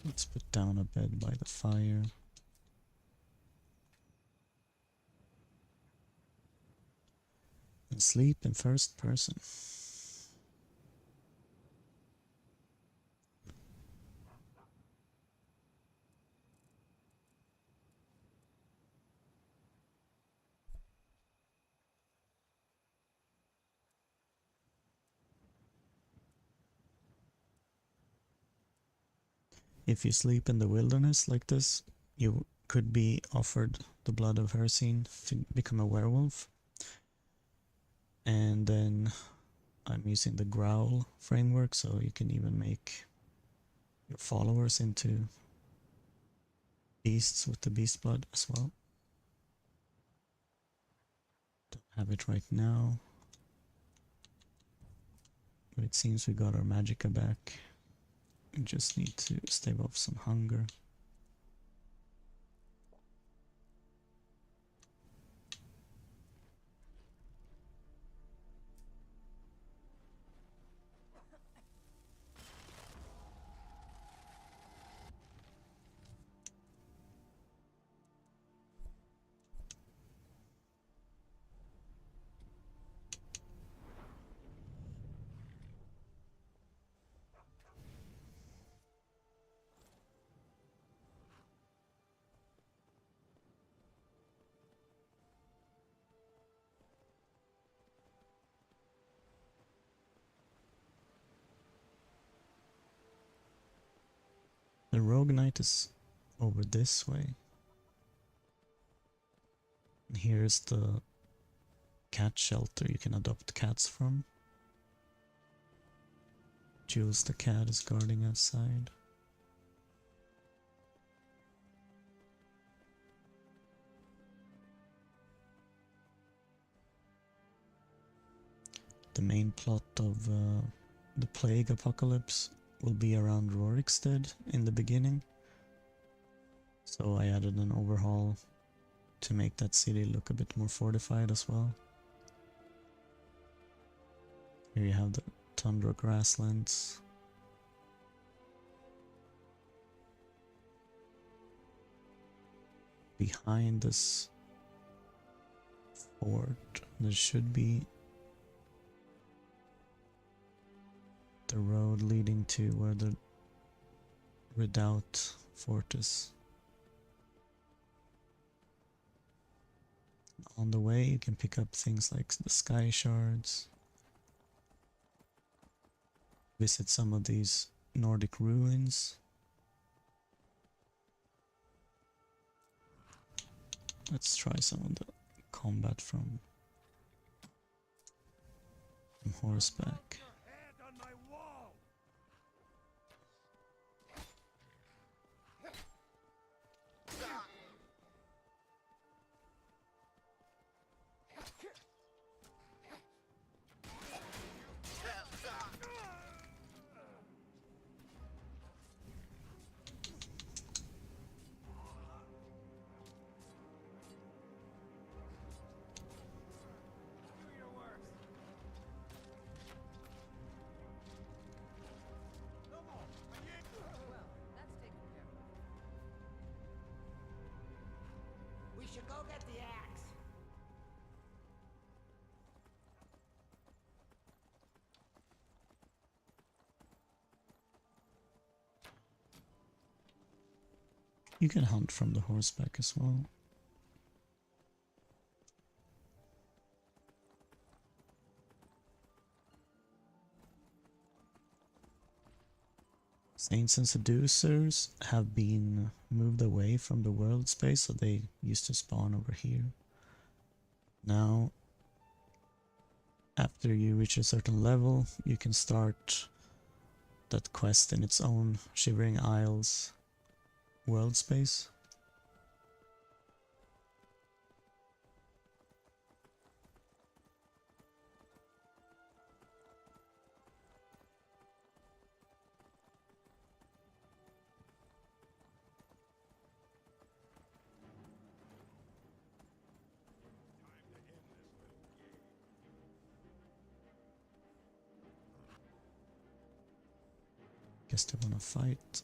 Let's put down a bed by the fire. And sleep in first person. If you sleep in the wilderness like this, you could be offered the blood of Hercine to become a werewolf. And then I'm using the growl framework, so you can even make your followers into beasts with the beast blood as well. Don't have it right now, but it seems we got our magicka back. We just need to stave off some hunger. The rogue knight is over this way. And here's the cat shelter you can adopt cats from. Jules the cat is guarding outside. The main plot of the plague apocalypse will be around Rorikstead in the beginning. So I added an overhaul to make that city look a bit more fortified as well. Here you have the tundra grasslands. Behind this fort, there should be the road leading to where the redoubt fort is. On the way you can pick up things like the sky shards, visit some of these Nordic ruins. Let's try some of the combat from horseback. Head on my wall! You can hunt from the horseback as well. Saints and seducers have been moved away from the world space, so they used to spawn over here. Now, after you reach a certain level, you can start that quest in its own Shivering Isles world space. Guess they wanna fight.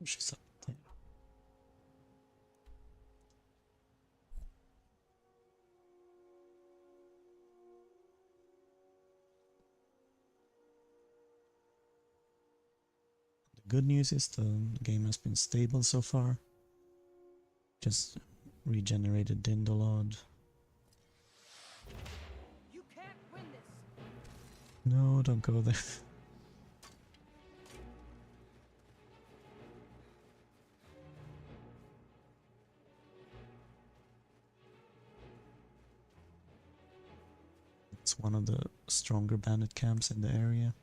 She's up there. The good news is the game has been stable so far. Just regenerated Dindalod. You can't win this. No, don't go there. It's one of the stronger bandit camps in the area.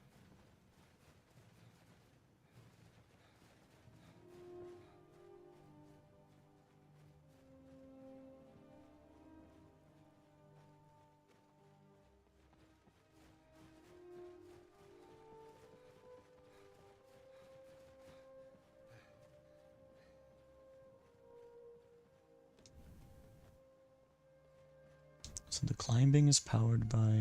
So the climbing is powered by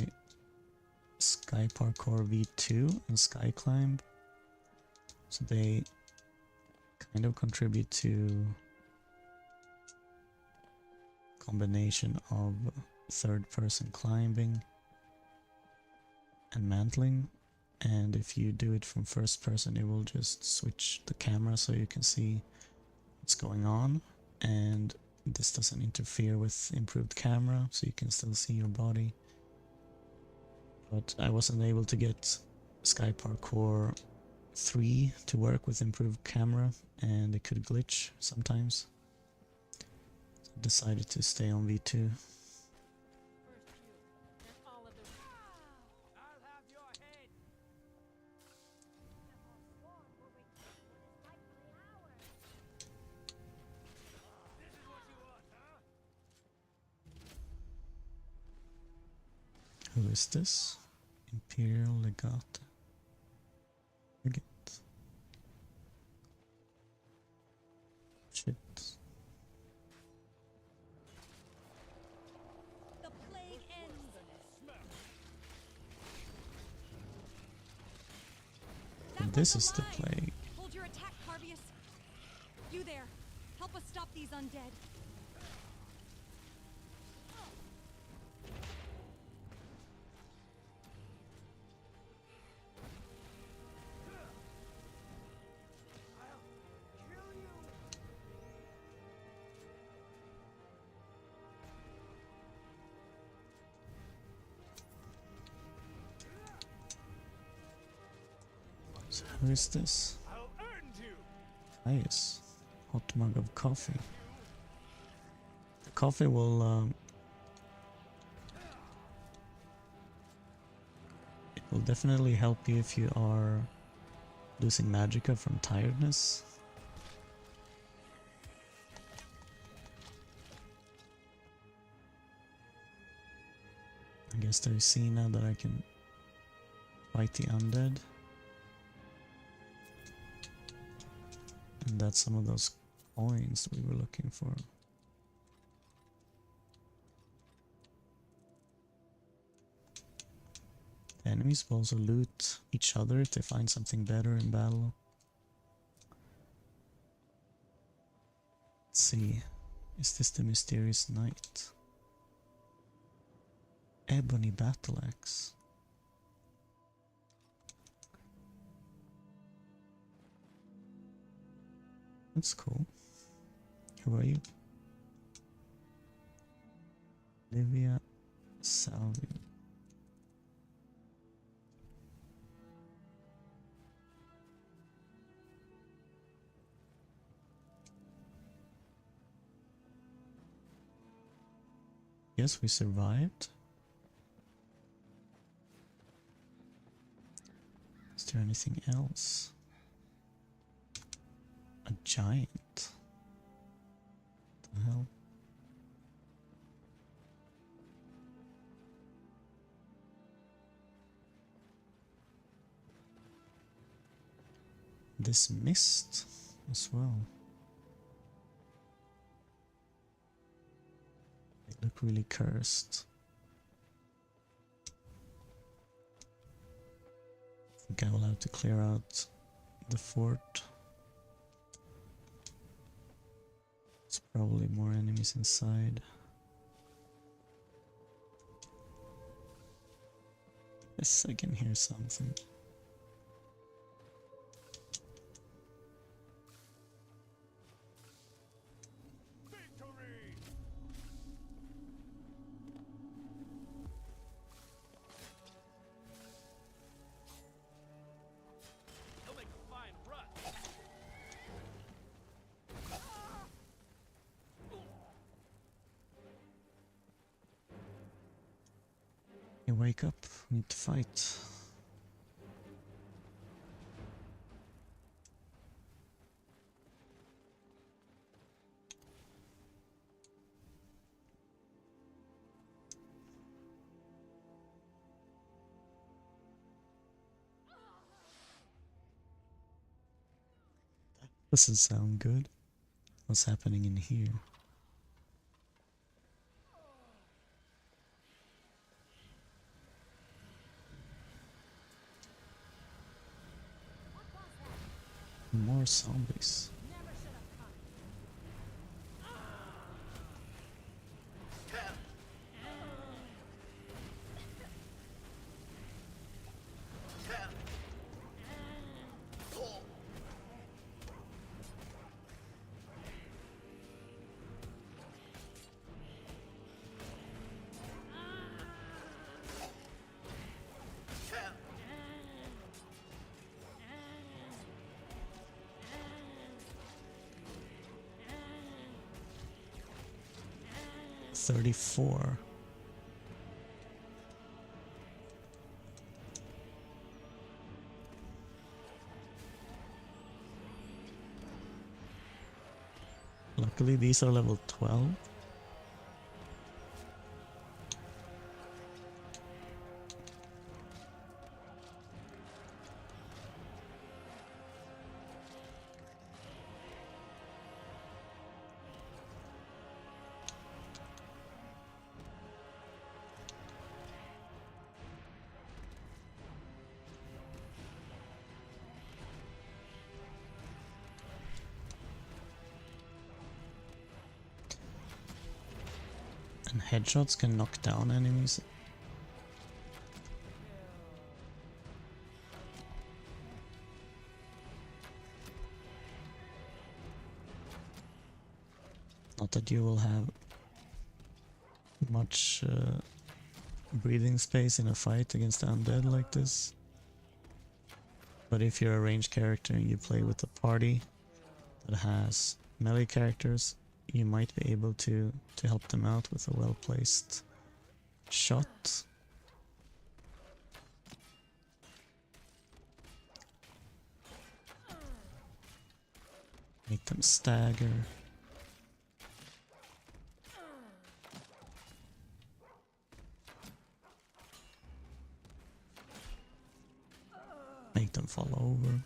Sky Parkour V2 and Sky Climb. So they kind of contribute to combination of third person climbing and mantling, and if you do it from first person it will just switch the camera so you can see what's going on, and this doesn't interfere with improved camera, so you can still see your body. But I wasn't able to get Sky Parkour 3 to work with improved camera, and it could glitch sometimes. So I decided to stay on V2. First you, then all of the... I'll have your head. This is what you want, huh? Who is this? Imperial Legate. Legate. Shit. The plague ends. this is the plague. Hold your attack, Carvius. You there. Help us stop these undead. So who is this? I'll end you. Nice. Hot mug of coffee. The coffee will it will definitely help you if you are losing magicka from tiredness. I guess there's see now that I can fight the undead. And that's some of those coins we were looking for. The enemies will also loot each other if they find something better in battle. Let's see. Is this the mysterious knight? Ebony battle axe. That's cool. Who are you? Livia Salvio. Yes, we survived. Is there anything else? A giant? What the hell? This mist as well. They look really cursed. I think I will have to clear out the fort. There's probably more enemies inside. Yes, I can hear something. Victory! He'll make a fine rut. Hey, wake up. We need to fight. That doesn't sound good. What's happening in here? More zombies. $34. Luckily these are level 12. And headshots can knock down enemies. Not that you will have much breathing space in a fight against the undead like this. But if you're a ranged character and you play with a party that has melee characters, you might be able to help them out with a well-placed shot. Make them stagger. Make them fall over.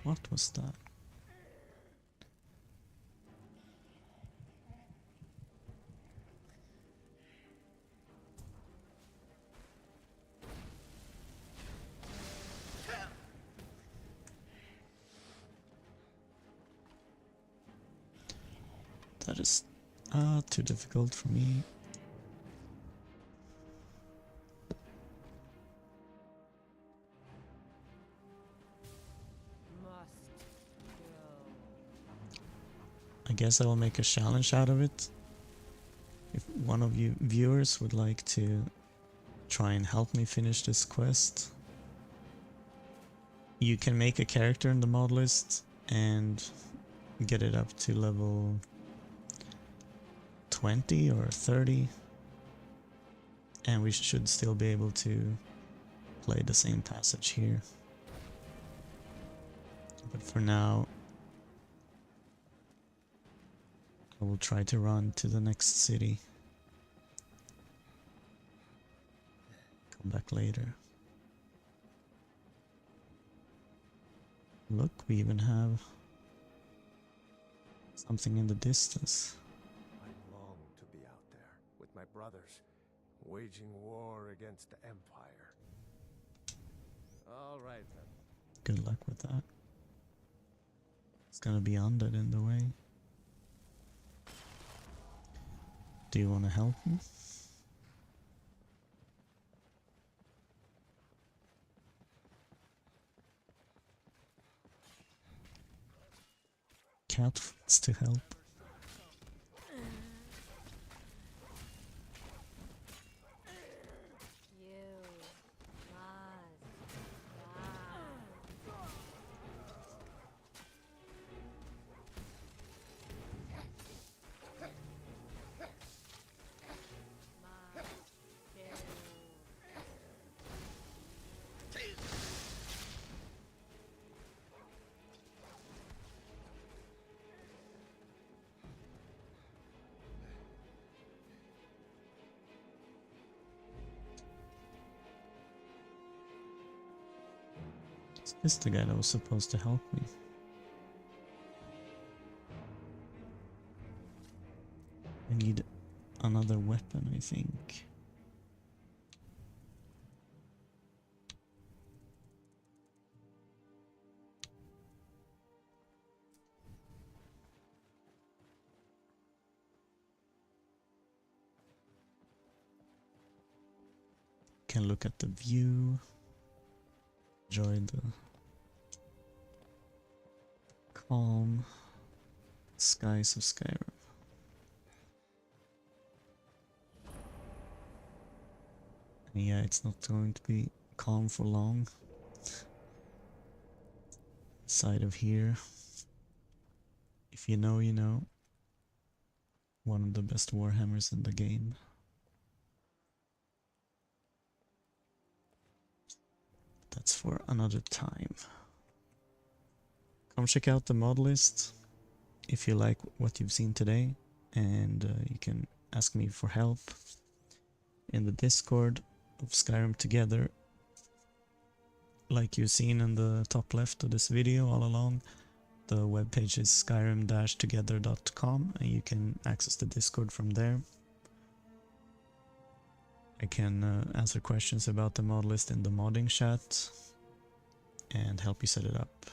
What was that? That is too difficult for me. I guess I will make a challenge out of it. If one of you viewers would like to try and help me finish this quest, you can make a character in the mod list and get it up to level 20 or 30, and we should still be able to play the same passage here. But for now, I will try to run to the next city. Come back later. Look, we even have something in the distance. I long to be out there with my brothers, waging war against the Empire. All right then. Good luck with that. It's gonna be undead in the way. Do you want to help me? Cat wants to help. Is this the guy that was supposed to help me? I need another weapon, I think. Can look at the view. Enjoy the calm skies of Skyrim. And yeah, it's not going to be calm for long. Side of here, if you know, you know. One of the best warhammers in the game. That's for another time. Come check out the mod list if you like what you've seen today, and you can ask me for help in the Discord of Skyrim Together, like you've seen in the top left of this video all along. The webpage is skyrim-together.com, and you can access the Discord from there. I can answer questions about the mod list in the modding chat and help you set it up.